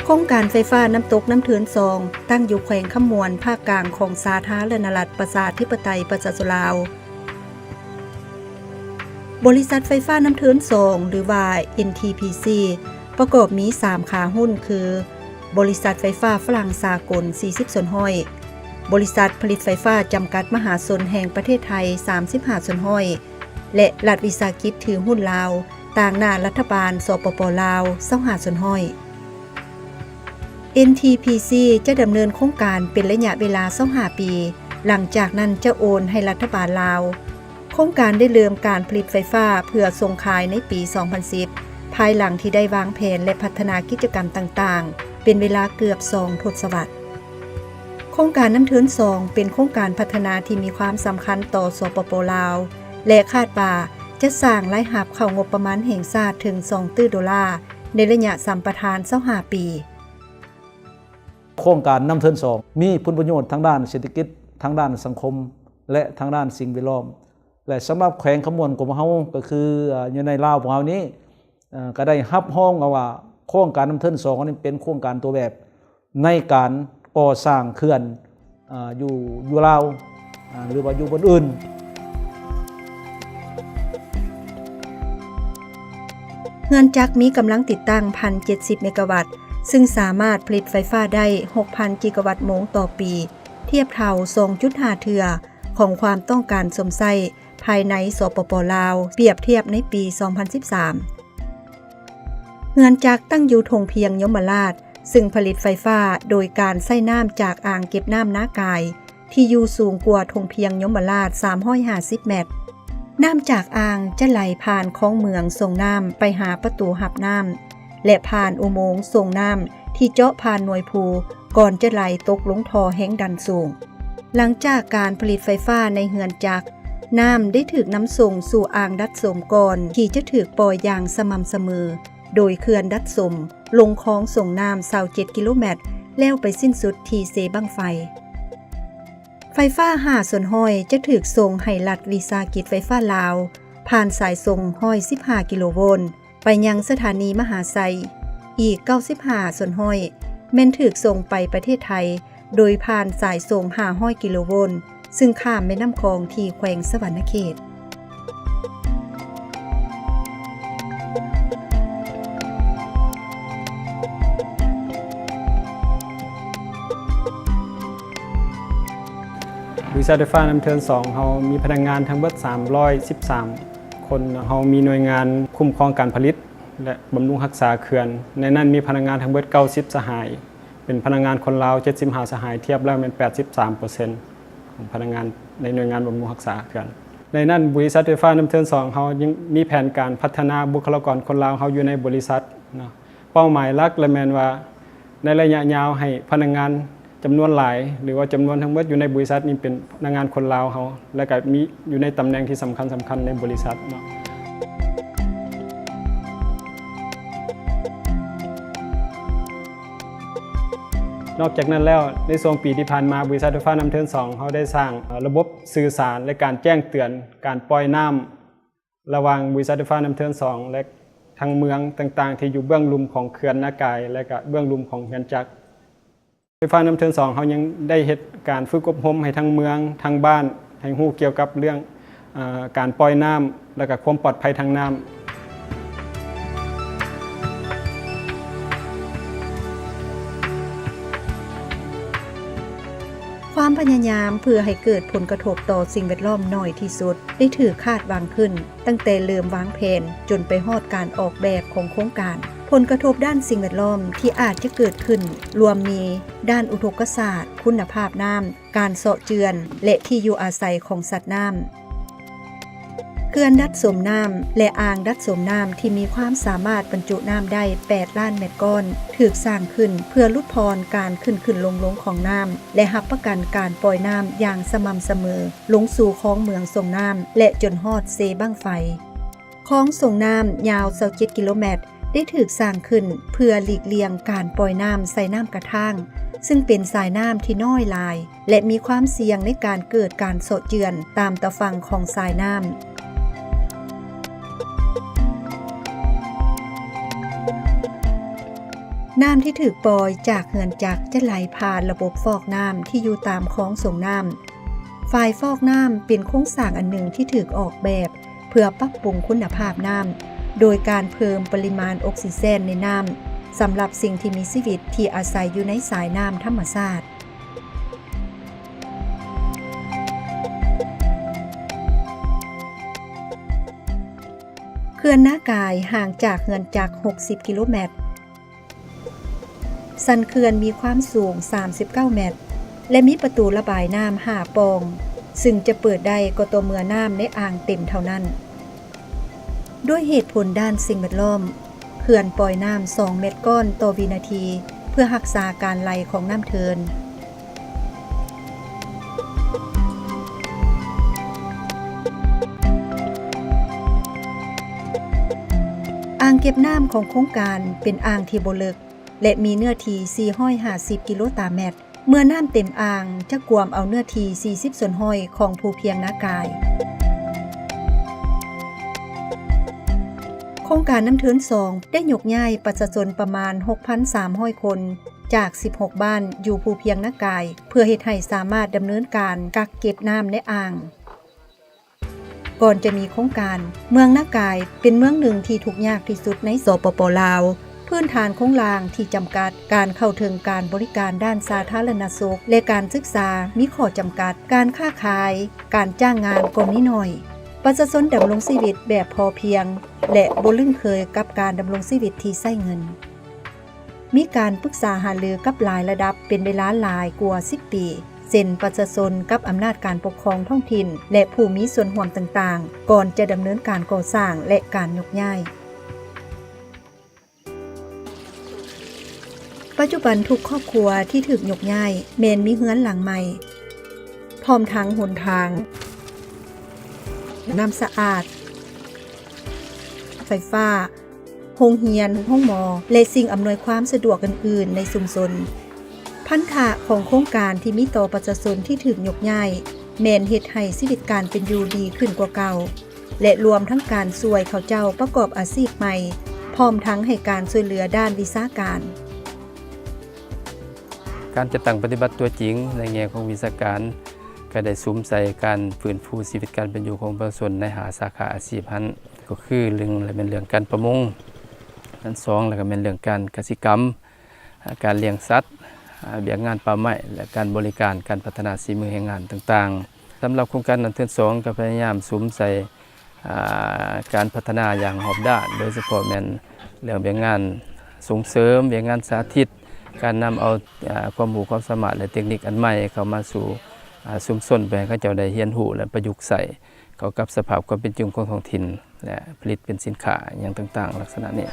โครงการไฟฟ้าน้ำตกน้ำเถือน2ตั้งอยู่แขวงขมวนภาคกลางของสาธารณรัฐประชาธิปไตยประชาชนลาวบริษัทไฟฟ้าน้ำเถือน2หรือว่า NTPC ประกอบมี3ขาหุ้นคือบริษัทไฟฟ้าฝรั่งสากล40ส่วนห้อยบริษัทผลิตไฟฟ้าจำกัดมหาชนแห่งประเทศไทย35ส่วนห้อยและรัฐวิสาหกิจถือหุ้นลาวต่างหน้ารัฐบาลสปป.ลาว25ส่วนห้อย NTPC จะดำเนินโครงการเป็นระยะเวลา25ปีหลังจากนั้นจะโอนให้รัฐบาลลาวโครงการได้เริ่มการผลิตไฟฟ้าเพื่อส่งขายในปี 2010 ภายหลังที่ได้วางแผนและพัฒนากิจกรรมต่างๆเป็นเวลาเกือบ2 ทศวรรษโครงการน้ำเถือน2เป็นโครงการพัฒนาที่มีความสำคัญต่อสปป.ลาวและคาดว่าจะสร้างรายรับเข้างบประมาณแห่งชาติถึง$2 ตริลลิอนในระยะสัมปทาน25ปีโครงการน้ำเถือน2มีผลประโยชน์ทางด้านเศรษฐกิจทางด้านสังคมและทางด้านสิ่งแวดล้อมและสำหรับแขวงขมวนของเฮาก็คืออยู่ในลาวของเฮานี้ก็ได้รับห้องว่าโครงการน้ำเถือน2นี้เป็นโครงการตัวแบบในการก่อสร้างเขื่อนอยู่ลาวหรือว่าอยู่บนอื่นเฮือนจักรมีกำลังติดตั้ง 1,070 เมกะวัตต์ซึ่งสามารถผลิตไฟฟ้าได้ 6,000 กิกะวัตต์โมงต่อปีเทียบเท่า 2.5 เทื่อของความต้องการสมไส้ภายในสปป.ลาวเปรียบเทียบในปี 2013 เฮือนจักรตั้งอยู่ทงเพียงยมราชซึ่งผลิตไฟฟ้าโดยการใช้น้ำจากอ่างเก็บน้ำนากายที่อยู่สูงกว่าทงเพียงยมราช350 เมตรน้ำจากอ่างจะไหลผ่านคลองเมืองส่งน้ำไปหาประตูหับน้ำและผ่านอุโมงค์ส่งน้ำที่เจาะผ่านหน่วยภูก่อนจะไหลตกลงท่อแห้งดันสูงหลังจากการผลิตไฟฟ้าในเฮือนจักรน้ำได้ถูกน้ำส่งสู่อ่างดัดสมก่อนที่จะถูกปล่อยอย่างสม่ำเสมอโดยเขื่อนดัดสมลงคลองส่งน้ำ27 กิโลเมตรแล้วไปสิ้นสุดที่เสบังไฟไฟฟ้า5ส่วนห้อยจะถูกส่งให้รัฐวิสาหกิจไฟฟ้าลาวผ่านสายส่งห้อย15 กิโลโวลต์ไปยังสถานีมหาไซอีก95ส่วนห้อยแม่นถูกส่งไปประเทศไทยโดยผ่านสายส่ง500 กิโลโวลต์ซึ่งข้ามแม่น้ำคลองที่แขวงสวรรณเขตบริษัทไฟฟ้าน้ำเถือน2เรามีพนักงานทั้งหมด313 คนเรามีหน่วยงานคุ้มครองการผลิตและบำรุงรักษาเขื่อนในนั้นมีพนักงานทั้งหมด90 สหายเป็นพนักงานคนลาว75 สหายเทียบแล้วเป็น 83% ของพนักงานในหน่วยงานบำรุงรักษาเขื่อนในนั้นบริษัทไฟฟ้าน้ำเถือน2เรายังมีแผนการพัฒนาบุคลากรคนลาวเราอยู่ในบริษัทนะเป้าหมายหลักและแม่นว่าในระยะยาวให้พนักงานจำนวนหลายหรือว่าจำนวนทั้งหมดอยู่ในบริษัทนี้เป็นพนักงานคนลาวเขาและก็มีอยู่ในตำแหน่งที่สำคัญในบริษัทเนาะนอกจากนั้นแล้วในช่วงปีที่ผ่านมาบริษัทไฟฟ้าน้ำเถือน2เขาได้สร้างระบบสื่อสารและการแจ้งเตือนการปล่อยน้ำระหว่างบริษัทไฟฟ้าน้ำเถือน2และทางเมืองต่างๆที่อยู่เบื้องลุ่มของเขื่อนนากายและก็เบื้องลุ่มของเฮือนจักรไฟฟ้าน้ำเถือน2เขายังได้เฮ็ดการฝึกอบรมให้ทั้งเมืองทั้งบ้านให้รู้เกี่ยวกับเรื่องการปล่อยน้ำและก็ความปลอดภัยทางน้ำความพยายามเพื่อให้เกิดผลกระทบต่อสิ่งแวดล้อมน้อยที่สุดได้ถูกคาดวางขึ้นตั้งแต่เริ่มวางแผนจนไปฮอดการออกแบบของโครงการผลกระทบด้านสิ่งแวดล้อมที่อาจจะเกิดขึ้นรวมมีด้านอุทกศาสตร์คุณภาพน้ำการเสาะเจือนและที่อยู่อาศัยของสัตว์น้ำเขื่อนดัดสมน้ำและอ่างดัดสมน้ำที่มีความสามารถบรรจุน้ำได้8 ล้านเมตรก้อนถูกสร้างขึ้นเพื่อลดทอนการขึ้นลงของน้ำและรับประกันการปล่อยน้ำอย่างสม่ำเสมอลงสู่คลองเมืองส่งน้ำและจนฮอดเซบั้งไฟคลองส่งน้ำยาว27 กิโลเมตรได้ถูกสร้างขึ้นเพื่อหลีกเลี่ยงการปล่อยน้ำใส่น้ำกระทั่งซึ่งเป็นสายน้ำที่น้อยลายและมีความเสี่ยงในการเกิดการเสาะเจือนตามตะฝั่งของสายน้ำ ด น้ำที่ถูกปล่อยจากเขื่อนจักรจะไหลผ่านระบบฟอกน้ำที่อยู่ตามคลองส่งน้ำฝ่ายฟอกน้ำเป็นโครงสร้างอันหนึ่งที่ถูกออกแบบเพื่อปรับปรุงคุณภาพน้ำโดยการเพิ่มปริมาณออกซิเจนในน้ำสำหรับสิ่งที่มีชีวิตที่อาศัยอยู่ในสายน้ำธรรมชาติเขื่อนนากายห่างจากเขื่อนจักร60 กิโลเมตรสันเขื่อนมีความสูง39 เมตรและมีประตูระบายน้ำ5 ปองซึ่งจะเปิดได้ก็ต่อเมื่อน้ำในอ่างเต็มเท่านั้นด้วยเหตุผลด้านสิ่งแวดล้อมเขื่อนปล่อยน้ำ2 เม็ดก้อนต่อวินาทีเพื่อรักษาการไหลของน้ำเทินอ่างเก็บน้ำของโครงการเป็นอ่างที่บ่ลึกและมีเนื้อที่450 กิโลตารเมตรเมื่อน้ำเต็มอ่างจะกวมเอาเนื้อที่40 ส่วนห้อยของภูเพียงนากายโครงการน้ำเทิน2ได้ยกย้ายประชาชนประมาณ 6,300 คนจาก 16 บ้านอยู่ภูเพียงนากายเพื่อเฮ็ดให้สามารถดำเนินการกักเก็บน้ำในอ่างก่อนจะมีโครงการเมืองนากายเป็นเมืองหนึ่งที่ทุกข์ยากที่สุดในสปป.ลาวพื้นฐานโครงสร้างที่จำกัดการเข้าถึงการบริการด้านสาธารณสุขและการศึกษามีข้อจำกัดการค้าขายการจ้างงานก็มีน้อยประชาชนดำรงชีวิตแบบพอเพียงและบ่ลึงเคยกับการดำรงชีวิตที่ใช้เงินมีการปรึกษาหารือกับหลายระดับเป็นเวลาหลายกว่า10 ปีเช่นประชาชนกับอำนาจการปกครองท้องถิ่นและผู้มีส่วนร่วมต่างๆก่อนจะดำเนินการก่อสร้างและการยกย้ายปัจจุบันทุกครอบครัวที่ถูกยกย้ายแม้นมีเรือนหลังใหม่พร้อมทั้งหนทางน้ำสะอาดไฟฟ้าโรงเรียนห้องหมอและสิ่งอำนวยความสะดวกอื่นๆในชุมชนพันธะของโครงการที่มีต่อประชาชนที่ถูกยกย้ายแม้นเฮ็ดให้ชีวิตการเป็นอยู่ดีขึ้นกว่าเก่าและรวมทั้งการช่วยเขาเจ้าประกอบอาชีพใหม่พร้อมทั้งให้การช่วยเหลือด้านวิชาการการจะตั้งปฏิบัติตัวจริงในแง่ของวิชาการก็ได้สุมใส่การฟื้นฟูชีวิตการเป็นอยู่ของประชาชนในหาสาขาอาชีพนั้นก็คือเรื่องการประมงอัน2แล้วก็เป็นเรื่องการกสิกรรมการเลี้ยงสัตว์เบี้ยงานป่าไม้และการบริการการพัฒนาฝีมือแรงงานต่างๆสำหรับโครงการน้ำเทิน2ก็พยายามสุมใส่การพัฒนาอย่างรอบด้านโดยเฉพาะแม่นเรื่องเบี้ยงานส่งเสริมเบี้ยงานสาธิตการนำเอาความรู้ความสามารถและเทคนิคอันใหม่เข้ามาสู่ชุมชนไปให้เขาเจ้าได้เรียนรู้และประยุกต์ใส่เข้ากับสภาพความเป็นจริงของท้องถิ่นและผลิตเป็นสินค้าอย่างต่างๆลักษณะนี้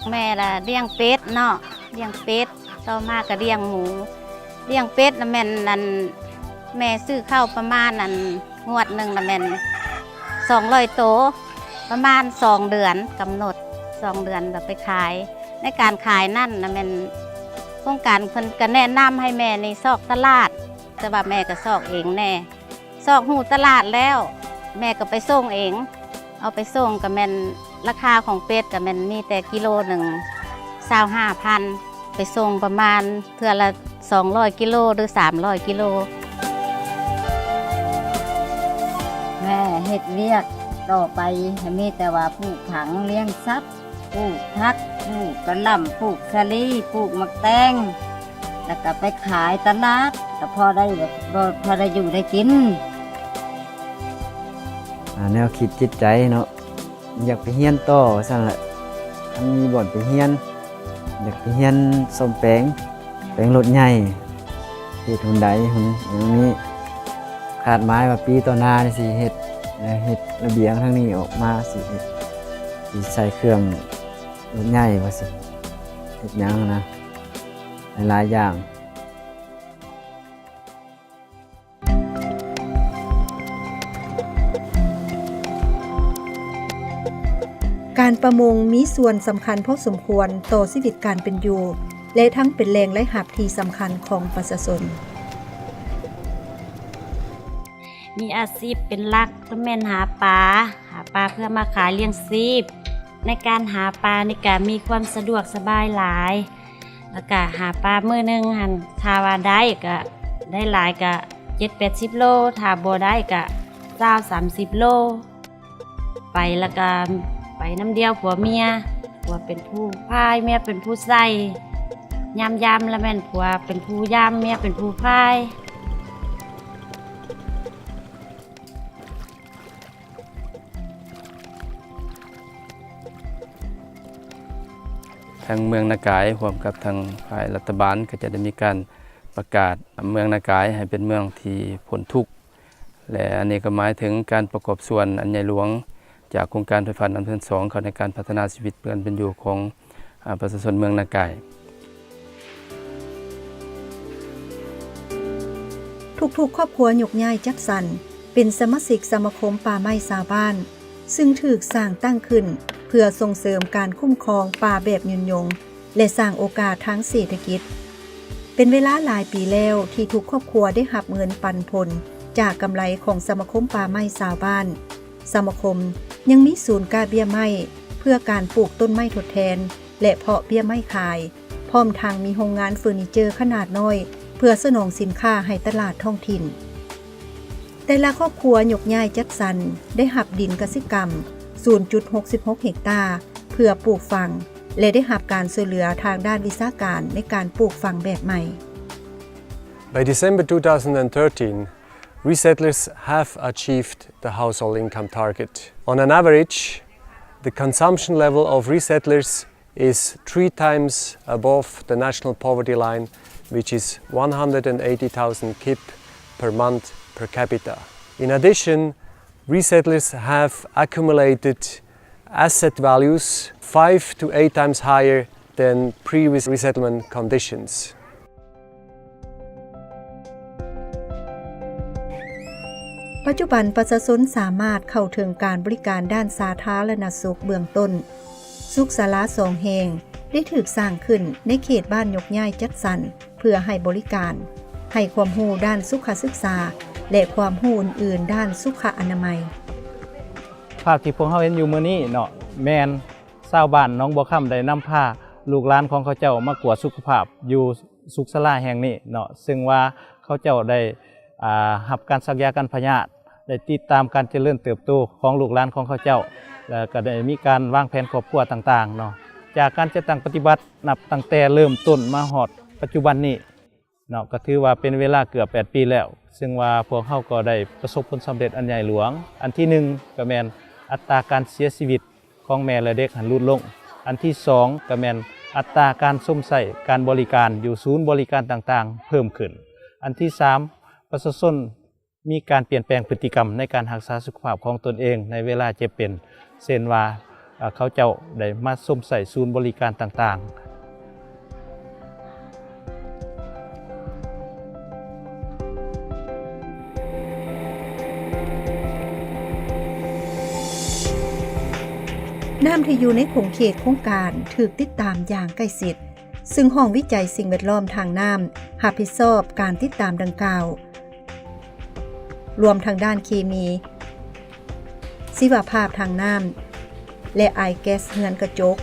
แม่ละเลี้ยงเป็ดเนาะเลี้ยงเป็ดต่อมาก็เลี้ยงหมูเลี้ยงเป็ดน่ะแม่นนั่นแม่ซื้อข้าวประมาณนั่นงวดหนึ่งน่ะแม่น200 โตประมาณ2 เดือนกำหนด2 เดือนแล้วไปขายในการขายนั่นน่ะแม่นโครงการเพิ่นก็แนะนำให้แม่ในซอกตลาดแต่ว่าแม่ก็ซอกเองแน่ซอกหูตลาดแล้วแม่ก็ไปส่งเองเอาไปส่งก็แม่นราคาของเป็ดก็แม่นมีแต่กิโลหนึ่ง25,000ไปส่งประมาณเทื่อละ200 กิโลหรือ300 กิโลแม่เฮ็ดเวียกต่อไปมีแต่ว่าปลูกผังเลี้ยงสัตว์ปลูกผักปลูกกระหล่ำปลูกสะลีปลูกมะแตงแล้วก็ไปขายตลาดก็พอได้อยู่ได้กินแนวคิดจิตใจเนาะอยากไปเฮียนต่อสั่นแหละมันมีบ่อนไปเฮียนอยากไปเฮียนซ่อมแปลงรถใหญ่เฮ็ดหุ่นใดหุ่นอย่างนี้คาดหมายว่าปีต่อหน้านี่สิเฮ็ดระเบียงทั้งนี้ออกมาสิใส่เครื่องรถใหญ่ว่าสิเฮ็ดหยังนะหลายอย่างการประมงมีส่วนสำคัญพอสมควรต่อชีวิตการเป็นอยู่และทั้งเป็นแหล่งไร้หับที่สำคัญของประชาชนมีอาชีพเป็นหลักก็แม่นหาปลาเพื่อมาขายเลี้ยงชีพ ในการหาปลานี่ก็มีความสะดวกสบายหลายแล้วก็หาปลามื้อนึงหั่นถ้าว่าได้ก็ได้หลายก็7-80 โลถ้าบ่ได้ก็20-30 โลไปแล้วก็ไปน้ำเดียวผัวเมียผัวเป็นผู้พายเมียเป็นผู้ใส่ยามแล้วแม่นผัวเป็นผู้ยามเมียเป็นผู้พาย ทางเมืองนากายร่วมกับทางฝ่ายรัฐบาลก็จะได้มีการประกาศเมืองนากายให้เป็นเมืองที่พ้นทุกข์และอันนี้ก็หมายถึงการประกอบส่วนอันใหญ่หลวงจากโครงการไฟฟ้าน้ำเทิน2เข้าในการพัฒนาชีวิตเพื่อนเป็นอยู่ของประชาชนเมืองนากายทุกๆครอบครัวยกย้ายจัดสรรเป็นสมาชิกสมาคมป่าไม้ชาวบ้านซึ่งถูกสร้างตั้งขึ้นเพื่อส่งเสริมการคุ้มครองป่าแบบยืนยงและสร้างโอกาสทางเศรษฐกิจเป็นเวลาหลายปีแล้วที่ทุกครอบครัวได้รับเงินปันผลจากกำไรของสมาคมป่าไม้ชาวบ้านสมาคมยังมีศูนย์กาเบี้ยไม้เพื่อการปลูกต้นไม้ทดแทนและเพาะเบี้ยไม้ขายพร้อมทางมีโรงงานเฟอร์นิเจอร์ขนาดน้อยเพื่อสนองสินค้าให้ตลาดท้องถิ่นแต่ละครอบครัวยกย้ายจัดสรรได้รับดินกสิกรรม 0.66 เฮกตาร์เพื่อปลูกฝังและได้รับการช่วยเหลือทางด้านวิชาการในการปลูกฝังแบบใหม่ By December 2013, resettlers have achieved the household income target. On an average, the consumption level of resettlers is 3 times above the national poverty line, which is 180,000 kip per month per capita. In addition, resettlers have accumulated asset values 5 to 8 times higher than previous resettlement conditions. ปัจจุบันประชาชนสามารถเข้าถึงการบริการด้านสาธารณสุขเบื้องต้นสุขศาลา2 แห่งได้ถูกสร้างขึ้นในเขตบ้านยกย้ายจัดสรรเพื่อให้บริการให้ความรู้ด้านสุขศึกษาและความรู้อื่นๆด้านสุขอนามัยภาพที่พวกเราเห็นอยู่มื้อนี้เนาะแม่นชาวบ้านหนองบัวค่ำได้นำพาลูกหลานของเขาเจ้ามากวดสุขภาพอยู่สุขศาลาแห่งนี้เนาะซึ่งว่าเขาเจ้าได้รับการสักยากันพยาธิได้ติดตามการเจริญเติบโตของลูกหลานของเขาเจ้าแล้วก็ได้มีการวางแผนครอบครัวต่างๆเนาะจากการจัดตั้งปฏิบัตินับตั้งแต่เริ่มต้นมาฮอดปัจจุบันนี้เนาะก็ถือว่าเป็นเวลาเกือบ8 ปีแล้วซึ่งว่าพวกเขาก็ได้ประสบผลสำเร็จอันใหญ่หลวงอันที่1ก็แม่นอัตราการเสียชีวิตของแม่และเด็กหันลดลงอันที่2ก็แม่นอัตราการส้มใส่การบริการอยู่ศูนย์บริการต่างๆเพิ่มขึ้นอันที่3ประชาชนมีการเปลี่ยนแปลงพฤติกรรมในการรักษาสุขภาพของตนเองในเวลาเจ็บเป็นเช่นว่าเขาเจ้าได้มาส้มใส่ศูนย์บริการต่างๆน้ำที่อยู่ในขงเขตโครงการถูกติดตามอย่างใกล้ชิดซึ่งห้องวิจัยสิ่งแวดล้อมทางน้ำรับผิดชอบการติดตามดังกล่าวรวมทางด้านเคมีชีวภาพทางน้ำและไอแก๊สเรือนกระจก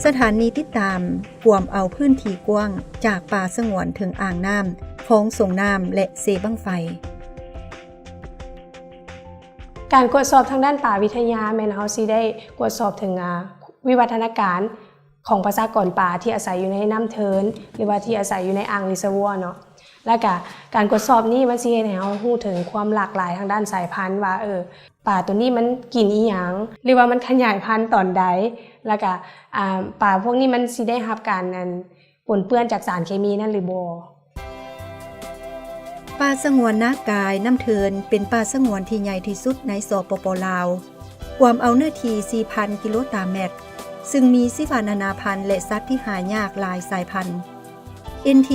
สถานีติดตามกวมเอาพื้นที่กว้างจากป่าสงวนถึงอ่างน้ำคลองส่งน้ำและเสบั้งไฟการตรวจสอบทางด้านป่าวิทยาแม่นเฮาสิได้ตรวจสอบถึงวิวัฒนาการของประชากรป่าที่อาศัยอยู่ในน้ำเทินหรือว่าที่อาศัยอยู่ในอ่างรีเซอร์วอร์เนาะแล้วก็การตรวจสอบนี้มันสิเฮ็ดให้เฮาฮู้ถึงความหลากหลายทางด้านสายพันธุ์ว่าป่าตัวนี้มันกินอีหยังหรือว่ามันขยายพันธุ์ตอนใดแล้วก็ป่าพวกนี้มันสิได้รับการปนเปื้อนจากสารเคมีนั่นหรือบ่ป่าสงวนนากายน้ำเทินเป็นป่าสงวนที่ใหญ่ที่สุดในสปป.ลาวกวมเอาเนื้อที่ 4,000 กิโลตารเมตรซึ่งมีชีวนานาพันธุ์และสัตว์ที่หายากหลายสายพันธุ์ NT